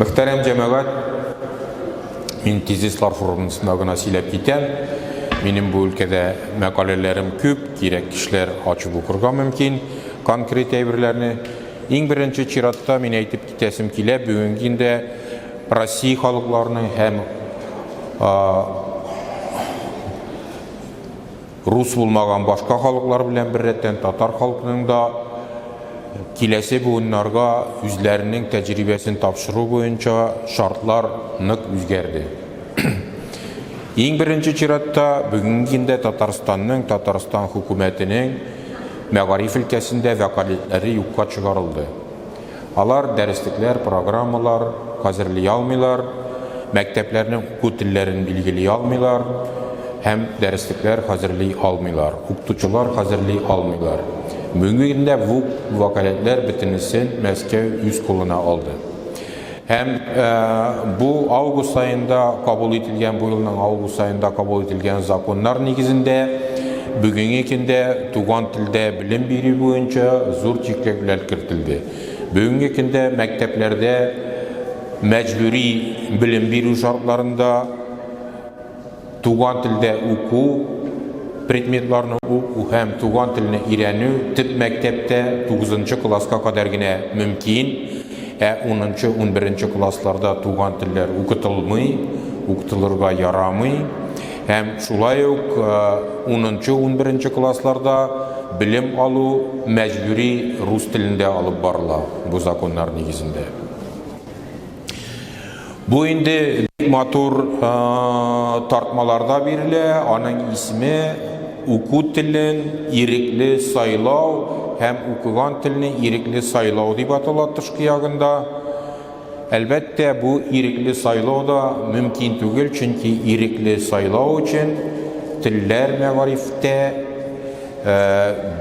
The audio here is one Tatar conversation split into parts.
Мөхтәрәм җәмәгать, мин тезислар форумында гына сөйләп китәм. Минем бу өлкәдә мәкаләләрем күп, кирәк кешеләр ачып укырга мөмкин. Конкрет әйберләрне иң беренче чиратта мин әйтеп китәсем килә, бүгенге көндә Россия халыкларының һәм рус булмаган башка халыклар белән бер рәттән татар халкының да киләсе буыннарга үзләренең тәҗрибәсен тапшыру буенча шартлар нык үзгәрде. Иң беренче чиратта бүгенге көндә Татарстан хөкүмәтенең мәгариф өлкәсендә вәкаләтләре юкка чыгарылды. Алар дәреслекләр, программалар хәзерли алмыйлар, мәктәпләрнең уку телләрен билгели алмыйлар һәм дәреслекләр хәзерли алмыйлар, укытучылар хәзерли алмыйлар. Бүгенге көндә бу вәкаләтләр бөтенесен Мәскәү үз кулына алды. Һәм бу август айында кабул ителгән, бу елның август айында кабул ителгән законнар нигезендә бүгенге көндә туган телдә белем бирү буенча зур чикләүләр кертелде. Бүгенге көндә мәктәпләрдә мәҗбүри белем бирү шартларында туган телдә уку предметларны уку һәм туган телне өйрәнү төп мәктәптә 9нчы класска кадәр генә мөмкин. 10нчы, 11нче классларда туган телләр укытылмый, укытылырга ярамый. Һәм шулай ук 10нчы, 11нче классларда белем алу мәҗбүри рус телендә алып барыла бу законнар нигезендә. Бу инде матур тартмаларда бирелә, аның исеме уку телен ирекле сайлау һәм укыган телне ирекле сайлау дип атала тышкы ягында. Әлбәттә, бу ирекле сайлау да мөмкин түгел, чөнки ирекле сайлау өчен телләр мәгарифтә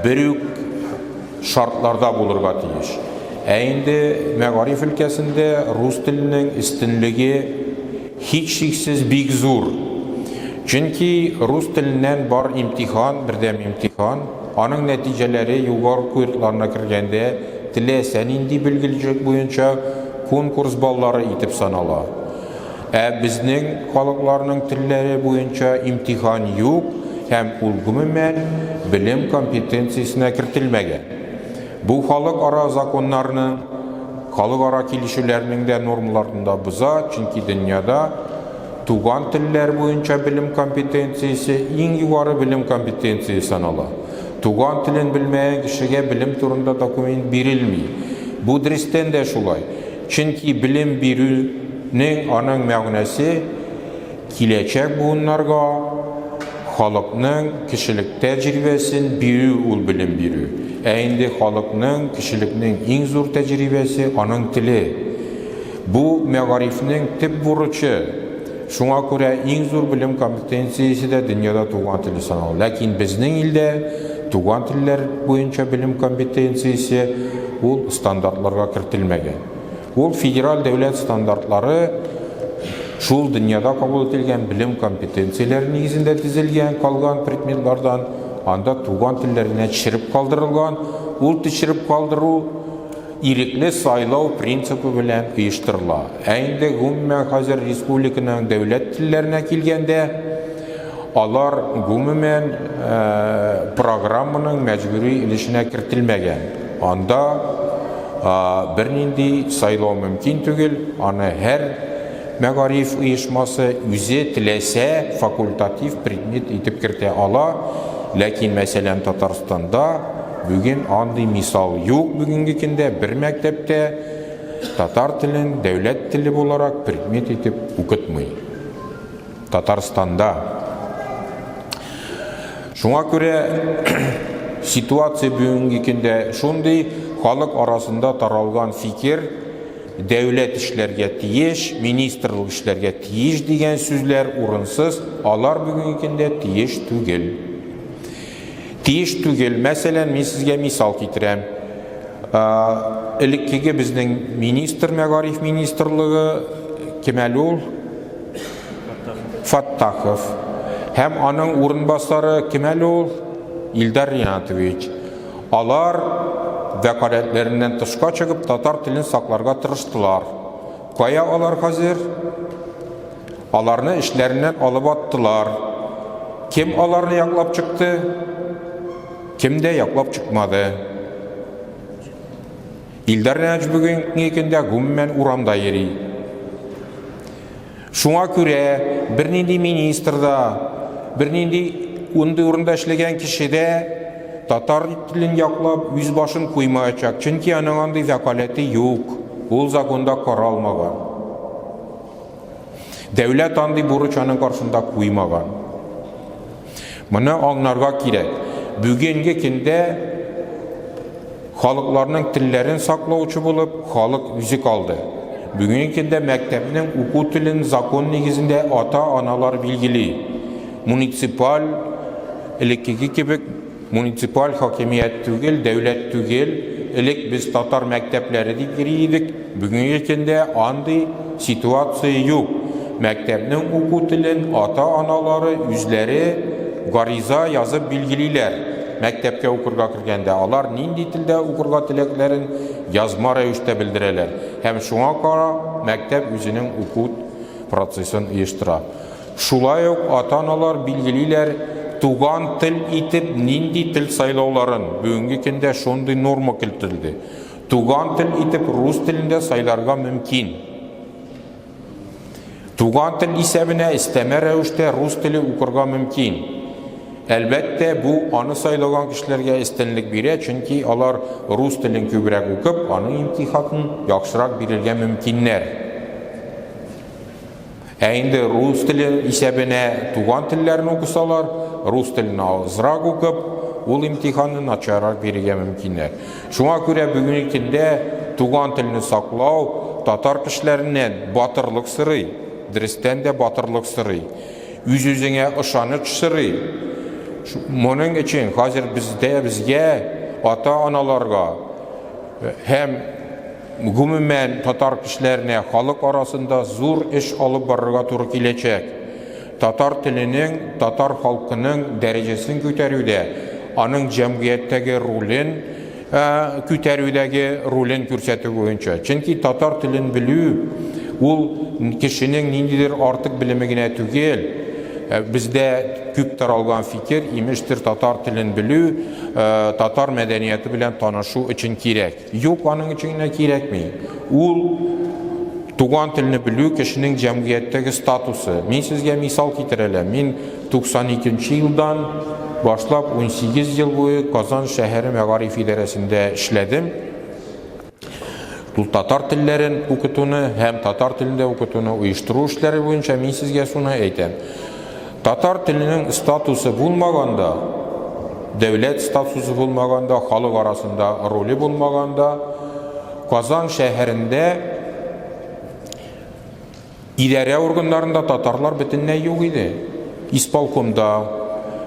бер үк шартларда булырга тиеш. Инде мәгариф өлкәсендә рус теленең өстенлеге һичшиксез бик зур. Чөнки рус теленнән бар имтихан, бердәм имтихан, аның нәтиҗәләре югары куертларына кергәндә теләсә нинди белгечлек буенча конкурс баллары итеп санала. Безнең халыкларның телләре буенча имтихан юк һәм ул гомумән белем компетенциясенә кертелмәгән. Бу халыкара законнарның, халыкара килешүләрнең дә нормаларында боза, чөнки дөньяда туган телләр буенча белем компетенциясе иң югары белем компетенциясе санала. Туган телен белмәгән кешегә белем турында документ бирелми. Бу дөрестән дә шулай. Чөнки белем бирүнең аның мәгънәсе киләчәк буыннарга халыкның кешелек тәҗрибәсен бирү, ул белем бирү. Инде халыкның кешелекнең иң зур тәҗрибәсе аның теле. Бу мәгарифнең төп бурычы. Шуңа күрә иң зур белем компетенциясе дә дөньяда туган теле санала. Ләкин безнең илдә туган телләр буенча белем компетенциясе ул стандартларга кертелмәгән. Ул федераль дәүләт стандартлары шул дөньяда кабул ителгән белем компетенцияләре нигезендә төзелгән калган предметлардан анда туган телләренә төшереп калдырылган. Ул төшереп калдыру ирекле сайлау принципы белән оештырыла. Инде гомумән хәзер республиканың дәүләт телләренә килгәндә алар гомумән программаның мәҗбүри өлешенә кертелмәгән. Анда бернинди сайлау мөмкин түгел. Аны һәр мәгариф оешмасы үзе теләсә факультатив предмет итеп кертә ала. Ләкин мәсәлән Татарстанда бүген андый мисал юк. Бүгенге көндә бер мәктәптә татар телен дәүләт теле буларак предмет итеп укытмый. Татарстанда. Шуңа күрә ситуация бүгенге көндә шундый, халык арасында таралган фикер дәүләт эшләргә тиеш, министрлык эшләргә тиеш дигән сүзләр урынсыз. Алар бүгенге көндә тиеш түгел. Тиеш түгел. Мәсәлән, мин сезгә мисал китерәм. Элеккеге безнең министр, мәгариф министрлыгы кем әле ул? Фаттахов. Һәм аның урынбасары кем әле ул? Илдар Ринатович. Алар вәкаләтләреннән тышка чыгып татар телен сакларга тырыштылар. Кая алар хәзер? Аларны эшләреннән алып аттылар. Кем аларны яклап чыкты? Кем дә яклап чыкмады. Илдар Нәҗ бүгенге көндә гомумән урамда йөри. Шуңа күрә бернинди министрда, бернинди урында эшләгән кешедә татар телен яклап үз башын куймаячак. Чөнки аның андый вәкаләте юк. Ул законда каралмаган. Дәүләт андый бурыч аның каршында куймаган. Моны аңларга кирәк. Бүгенге көндә халыкларның телләрен саклаучы булып халык үзе калды. Бүгенге көндә мәктәпнең уку телен закон нигезендә ата-аналар билгели. Муниципаль элеккеге кебек муниципаль хакимият түгел, дәүләт түгел, элек без татар мәктәпләре дип йөри идек. Бүгенге көндә андый ситуация юк. Мәктәпнең уку телен ата-аналары үзләре гариза язып билгелиләр. Мәктәпкә укырга кергәндә алар нинди телдә укырга теләкләрен язма рәвештә белдерәләр. Һәм шуңа кара мәктәп үзенең уку процессын оештыра. Шулай ук ата-аналар билгелиләр туган тел итеп нинди тел сайлауларын. Бүгенге көндә шундый норма кертелде. Туган тел итеп рус телендә сайларга мөмкин. Туган тел исәбенә истәмә рәвештә рус теле укырга мөмкин. Әлбәттә, бу аны сайлаган кешеләргә истәнлек бирә, чөнки алар рус телен күбрәк укып, аның имтиханын яхшырак бирергә мөмкиннәр. Ә инде рус теле исәбенә туган телләрне укысалар, рус телен азрак укып, ул имтиханын начаррак бирергә мөмкиннәр. Шуңа күрә бүгенге көндә туган телне саклау татар кешеләреннән батырлык сорый, дөрестән дә батырлык сорый. Үз-үзеңә ышаныч сорый. Моның өчен хәзер безгә ата-аналарга һәм гомумән татар кешеләренә халык арасында зур эш алып барырга туры киләчәк. Татар теленең, татар халкының дәрәҗәсен күтәрүдә, аның җәмгыятьтәге ролен күтәрүдәге ролен күрсәтү буенча. Чөнки татар телен белү ул кешенең ниндидер артык белеме генә түгел. Бездә күп таралган фикер, имештер татар телен белү, татар мәдәнияте белән танышу өчен кирәк. Юк, аның өчен генә кирәкми. Ул туган телне белү кешенең җәмгыятьтәге статусы. Мин сезгә мисал китерәләм. Мин 92 елдан башлап 18 ел буе Казан шәһәре мәгариф идарәсендә эшләдем. Ул татар телләрен укытуны һәм татар телендә укытуны оештыру эшләре буенча мин сезгә шуны әйтәм. Татар теленең статусы булмаганда, дәүләт статусы булмаганда, халык арасында роли булмаганда, Казан шәһәрендә идарә органнарында татарлар бөтенләй юк иде. Исполкомда,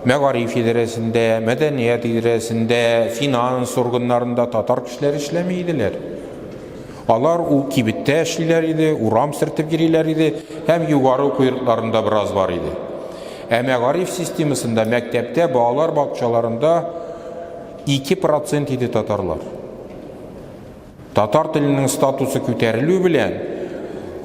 мәгариф идарәсендә, мәдәният идарәсендә, финанс органнарында татар кешеләре эшләми иделәр. Алар ул кибеттә эшлиләр иде, урам сөртеп йөриләр иде, һәм югары куйрыкларында бераз бар иде. Ә мәгариф системасында, мәктәптә, балалар бакчаларында 2% иде татарлар. Татар теленең статусы күтәрелү белән,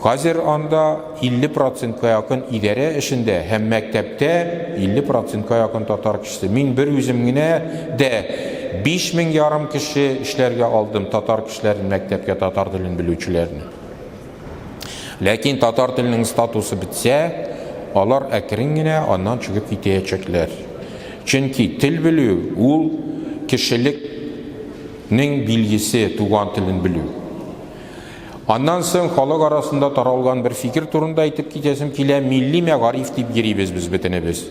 хәзер анда 50%-ка якын идарә эшендә һәм мәктәптә 50%-ка якын татар кешесе. Мин бер үзем генә дә 5000 ярым кеше эшләргә алдым татар кешеләрен мәктәпкә татар телен белүчеләрне. Ләкин татар теленең статусы бетсә, алар әкрен генә аннан чыгып китәчәкләр. Чөнки тел белү ул кешелекнең билгесе, туган телен белү. Аннан соң халык арасында таралган бер фикер турында әйтеп китәсем килә, милли мәгариф дип йөрибез без бөтенебез.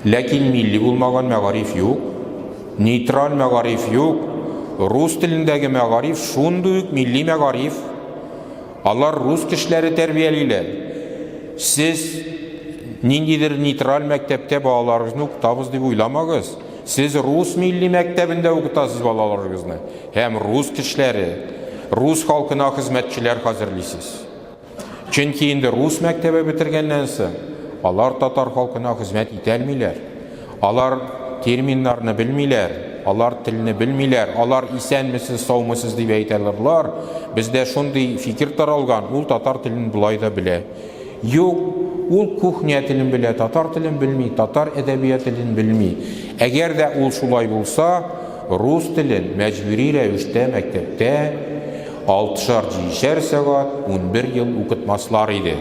Ләкин милли булмаган мәгариф юк, нейтраль мәгариф юк. Рус телендәге мәгариф шундый ук милли мәгариф. Алар рус кешеләре тәрбиялиләр. Сез ниндидер нейтраль мәктәптә балаларыгызны укытабыз дип уйламагыз. Сез рус милли мәктәбендә укытасыз балаларыгызны. Һәм рус кешеләре, рус халкына хезмәтчеләр хәзерлисез. Чөнки инде рус мәктәбе бетергәннән соң алар татар халкына хезмәт итә алмыйлар. Алар терминнарны белмиләр. алар телне белмиләр, алар исәнмесез, саумысыз дип әйтәләр. Бездә шундый фикер таралган, ул татар телен булай да белә. Юк, ул кухня телен белә, татар телен белми, татар әдәбият телен белми. Әгәр дә ул шулай булса, рус телен мәҗбүри рәвештә мәктәптә 6-7 сәгать 11 ел укытмаслар иде.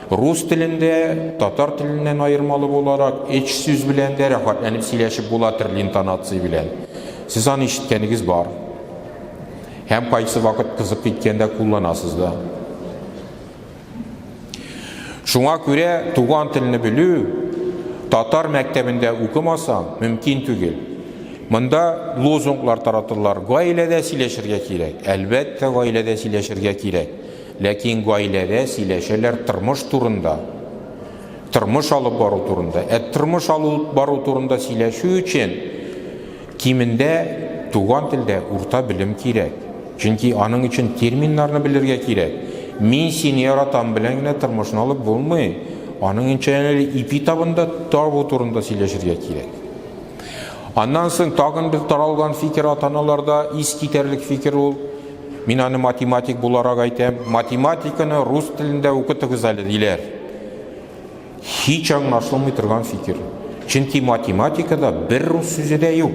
Рус телендә татар теленнән аермалы буларак эч сүз белән дә рәхәтләнеп сөйләшеп була төрле интонация белән. Сез аны ишеткәнегез бар. Һәм кайсы вакыт кызык киткәндә кулланасыз да. Шуңа күрә туган телне белү татар мәктәбендә укымасаң мөмкин түгел. Монда лозунглар таратылар. Гаиләдә сөйләшергә кирәк. Әлбәттә гаиләдә сөйләшергә кирәк. Ләкин гаиләдә сөйләшәләр тормыш турында. Тормыш алып бару турында. Тормыш алып бару турында сөйләшү өчен кимендә туган телдә урта белем кирәк. Чөнки аның өчен терминнарны белергә кирәк. Мин сине яратам белән генә тормышны алып булмый. Аның өчен ипи табында табу турында сөйләшергә кирәк. Аннан соң тагын бер таралган фикер атаналарда искитәрлек фикер ул. Мин аны математик буларак әйтәм. Математиканы рус телендә укытыгыз әле диләр. Һич аңлашылмый торган фикер. Чөнки математикада бер рус сүзе дә юк.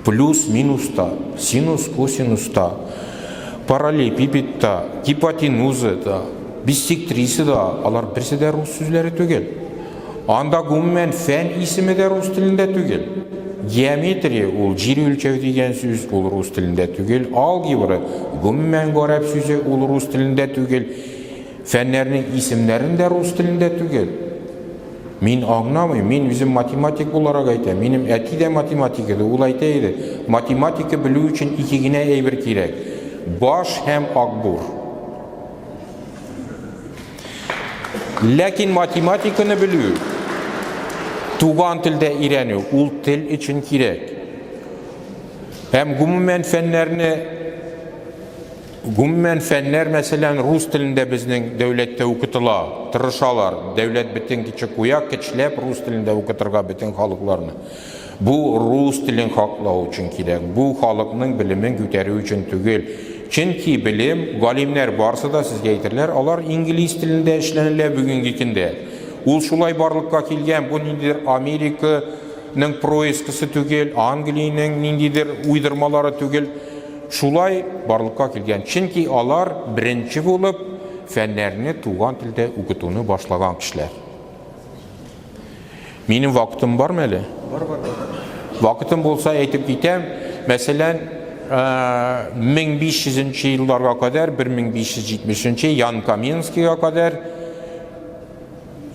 Плюс минуста, синус косинуста, параллелепипедта, гипотенузада, биссектриседа, алар берсе дә рус сүзләре түгел. Анда гомумән фән исеме дә рус телендә түгел. Геометрия ул җир үлчәү дигән сүз ул рус телендә түгел. Алгебра гомумән гарәп сүзе ул рус телендә түгел. Фәннәрнең исемнәрен дә рус телендә түгел. Мин аңламыйм, мин үзем математик буларак әйтәм. Минем әти дә математик иде, ул әйтә иде. Математика белү өчен ике генә әйбер кирәк. Баш һәм акбур. Ләкин математиканы белү, туган телдә өйрәнү, ул тел өчен кирәк. Һәм гомумән фәннәр мәсәлән рус телендә безнең дәүләттә укытыла, тырышалар. Дәүләт бөтен кичә куя, көчләп рус телендә укытырга бөтен халыкларны. Бу рус телен хаклау өчен кирәк. Бу халыкның белемен күтәрү өчен түгел. Чөнки белем, галимнәр барсы да сезгә әйтерләр, алар инглиз телендә эшләнелә бүгенге көндә. Ул шулай барлыкка килгән, бу ниндидер Американың проискасы түгел, Англиянең ниндидер уйдырмалары түгел. Шулай барлыкка килгән. Чөнки алар беренче булып фәннәрне туган телдә укытуны башлаган кешеләр. Минем вакытым бармы әле? Бар. Вакытым булса әйтеп китәм. Мәсәлән, 1500 елларга кадәр, 1570 Ян Каменскийга кадәр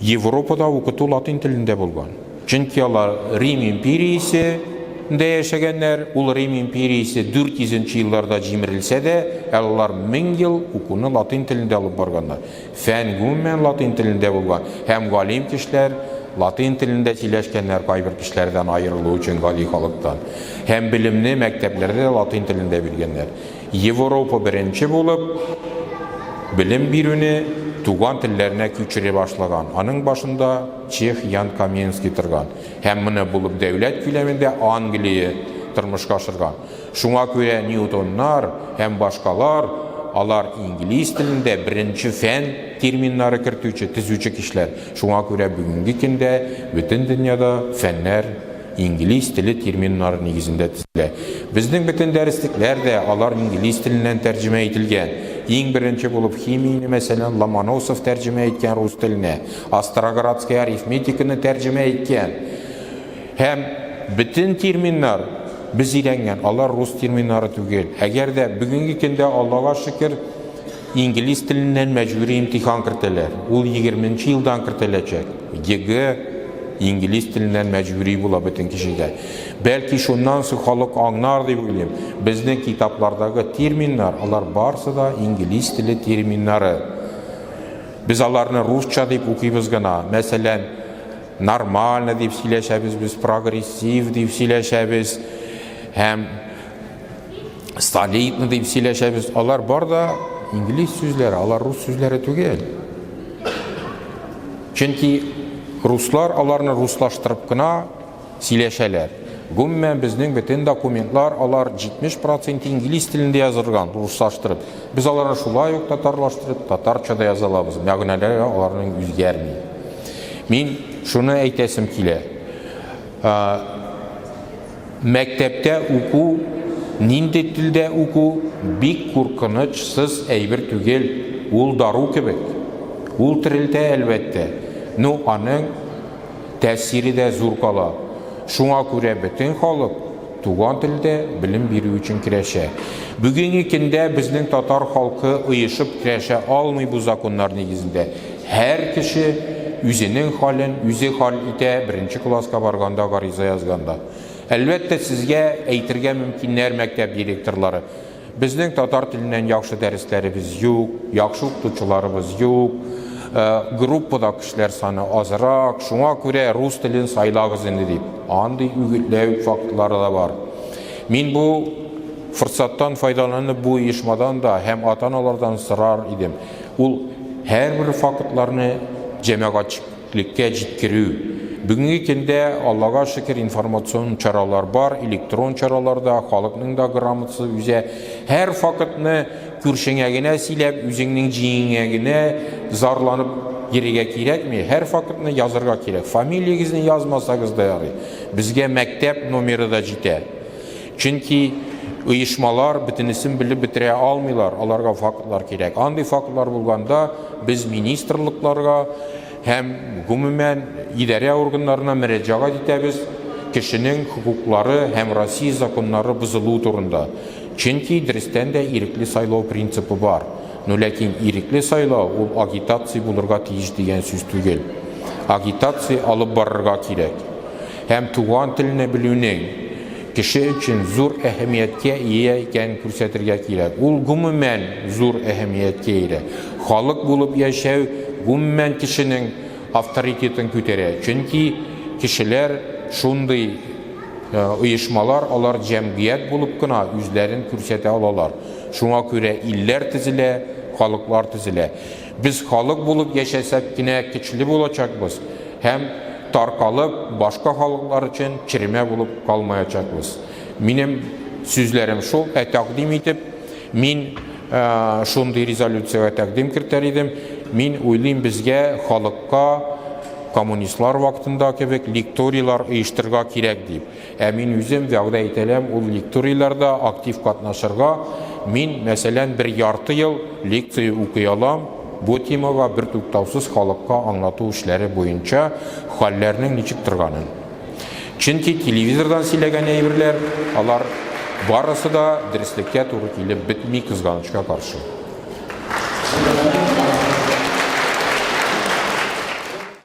Европада укыту латин телендә булган. Чөнки алар Рим империясендә яшәгәннәр, ул Рим империясе 400 елларда җимерелсә дә, алар 1000 ел укуны латин телендә алып барганнар. Фән гомумән латин телендә булган. Һәм галим кешеләр латин телендә сөйләшкәннәр кайбер кешеләрдән аерылу өчен гади халыктан. Һәм белемне мәктәпләрдә латин телендә биргәннәр. Европа беренче булып белем бирүне туган телләренә күчерә башлаган. Аның башында Чех Ян Каменский торган. Һәм моны булып дәүләт күләмендә Англия тормышка ашырган. Шуңа күрә Ньютоннар һәм башкалар алар инглиз телендә беренче фән терминнары кертүче, төзүче кешеләр. Шуңа күрә бүгенге көндә бөтен дөньяда фәннәр инглиз теле терминнары нигезендә төзелә. Безнең бөтен дәреслектәр дә алар инглиз теленнән тәрҗемә ителгән. Иң беренче булып химияне мәсәлән Ломоносов тәрҗемә иткән рус теленә, Остроградская арифметиканы тәрҗемә иткән. Һәм бөтен терминнар biz öğrengen, алар рус терминнары түгел. Әгәр дә бүгенге көндә Аллага шөкер инглиз теленнән мәҗбүри имтихан кертәләр. Ул 20нче елдан кертеләчәк. ЕГЭ инглиз теленнән мәҗбүри була бөтен кешегә. Бәлки шуннан соң халык аңлар дип уйлыйм. Безнең китаплардагы терминнар, алар барысы да инглиз теле терминнары. Biz аларны русча дип укыйбыз гына. Мәсәлән, нормально дип сөйләшәбез, biz прогрессив дип сөйләшәбез. Һәм столитный дип сөйләшәбез. Алар бар да инглиз сүзләре, алар рус сүзләре түгел. Чөнки руслар аларны руслаштырып кына сөйләшәләр. Гомумән безнең бөтен документлар алар 70% инглиз телендә язылган, русаштырып. Без аларны шулай ук татарлаштырып, татарча да яза алабыз. Мәгънәләре аларның үзгәрми. Мин шуны әйтәсем килә. Мәктәптә уку, нинди телдә уку бик куркынычсыз әйбер түгел. Ул дару кебек. Ул терелтә әлбәттә. Ну, аның тәсире дә зур кала. Шуңа күрә бөтен халык туган телдә белем бирү өчен көрәшә. Бүгенге көндә безнең татар халкы оешып көрәшә алмый бу законнар нигезендә. Һәр кеше үзенең хәлен үзе хәл итә, беренче класска барганда, гариза язганда. Әлбәттә, сезгә әйтергә мөмкиннәр мәктәп директорлары. Безнең татар теленнән яхшы дәресләребез юк, яхшы укытучыларыбыз юк, группада кешеләр саны азрак, шуңа күрә рус телен сайлагыз инде дип. Андый үгетләү фактлары да бар. Мин бу форсаттан файдаланып бу оешмадан да һәм ата-аналардан сорар идем. Ул һәрбер фактларны җәмәгатьчелеккә җиткерү. Бүгенге көндә, Аллага шөкер, информацион чаралар бар, электрон чараларда, халыкның да грамотасы үзә. Һәр фактны күршеңә генә сөйләп, үзеңнең җиңеңә генә зарланып йөрергә кирәкми. Һәр фактны язырга кирәк. Фамилияңызны язмасагыз да ярый. Безгә мәктәп номеры да җитә. Чөнки оешмалар бөтенесен белеп бетерә алмыйлар. Аларга фактлар кирәк. Андый фактлар булганда, без министрлыкларга һәм гомумән идарә органнарына мөрәҗәгать итәбез, кешенең хукуклары һәм Россия законнары бозылу турында. Чөнки дөрестән дә ирекле сайлау принципы бар. Но ләкин ирекле сайлау ул агитация булырга тиеш дигән сүз түгел. Агитация алып барырга кирәк. Һәм туган телне белүнең кеше өчен зур әһәмияткә ия икәнен күрсәтергә кирәк. Ул гомумән зур әһәмияткә ия. Халык булып яшәү гомумән кешенең авторитетын күтәрә. Чөнки кешеләр шундый оешмалар, алар җәмгыять булып кына үзләрен күрсәтә алалар. Шуңа күрә илләр төзелә, халыклар төзелә. Без халык булып яшәсәк кенә көчле булачакбыз һәм таркалып башка халыклар өчен черемә булып калмаячакбыз. Минем сүзләрем шул, тәкъдим итеп, мин шундый резолюцияга тәкъдим кертер идем. Мин уйлыйм, безгә халыкка коммунистлар вакытында кебек лекториялар оештырырга кирәк дип. Мин үзем вәгъдә итәләм, ул лекторияларда актив катнашырга. Мин, мәсәлән, бер ярты ел лекция укый алам. Бу темага бер туктаусыз халыкка аңлату эшләре буенча хәлләрнең ничек торганын. Чөнки телевизордан сөйләгән әйберләр, алар барысы да дөреслеккә туры килеп бетми, кызганычка каршы.